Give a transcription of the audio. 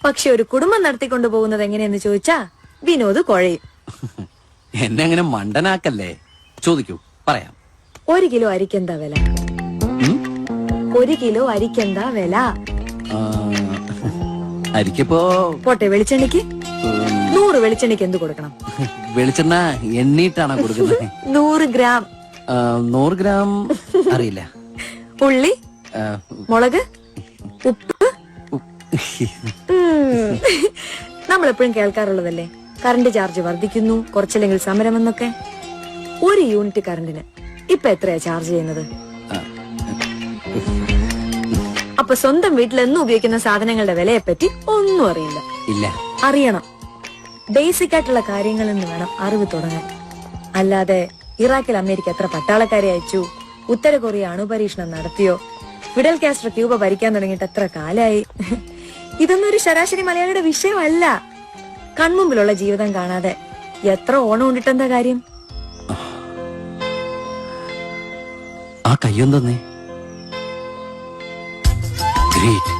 പക്ഷെ ഒരു കുടുംബം നടത്തിക്കൊണ്ടു പോകുന്നത് എങ്ങനെയെന്ന് ചോദിച്ചാ വിനോദ് കുഴയും. എന്നെ അങ്ങനെ മണ്ടനാക്കല്ലേ. ചോദിക്കൂ, പറയാം. 1 കിലോ അരിക്കെന്താ വില? 1 കിലോ അരിക്കെന്താ വില? അരിക്കിപ്പോ പോട്ടെ, വെളിച്ചെണ്ണയ്ക്ക് 100 വെളിച്ചെണ്ണയ്ക്ക് എന്ത് കൊടുക്കണം? വെളിച്ചെണ്ണ എണ്ണീട്ടാണോ കൊടുക്കുന്നത്? 100 ഗ്രാം. 100 ഗ്രാം അറിയില്ല. ഉള്ളി, മുളക്, ഉപ്പ്. നമ്മളെപ്പോഴും കേൾക്കാറുള്ളതല്ലേ, കറണ്ട് ചാർജ് വർദ്ധിക്കുന്നു, കുറച്ചില്ലെങ്കിൽ സമരമെന്നൊക്കെ. 1 യൂണിറ്റ് കറണ്ടിന് ഇപ്പൊ എത്രയാ ചാർജ് ചെയ്യുന്നത്? അപ്പൊ സ്വന്തം വീട്ടിൽ എന്നും ഉപയോഗിക്കുന്ന സാധനങ്ങളുടെ വിലയെ പറ്റി ഒന്നും അറിയില്ല. ഇല്ല, അറിയണം. ബേസിക് ആയിട്ടുള്ള കാര്യങ്ങളിൽ നിന്ന് വേണം അറിവ് തുടങ്ങാൻ. അല്ലാതെ ഇറാഖിൽ അമേരിക്ക എത്ര പട്ടാളക്കാരെ അയച്ചു, ഉത്തര കൊറിയ അണുപരീക്ഷണം നടത്തിയോ, ഫിഡൽ കാസ്ട്രോ ക്യൂബ ഭരിക്കാൻ തുടങ്ങിയിട്ട് എത്ര കാലായി, ഇതൊന്നും ഒരു ശരാശരി മലയാളിയുടെ വിഷയമല്ല. കൺമുമ്പിലുള്ള ജീവിതം കാണാതെ എത്ര ഓണം ഉണ്ടിട്ടെന്താ കാര്യം? ആ കയ്യൊന്നേ. ഗ്രേറ്റ്.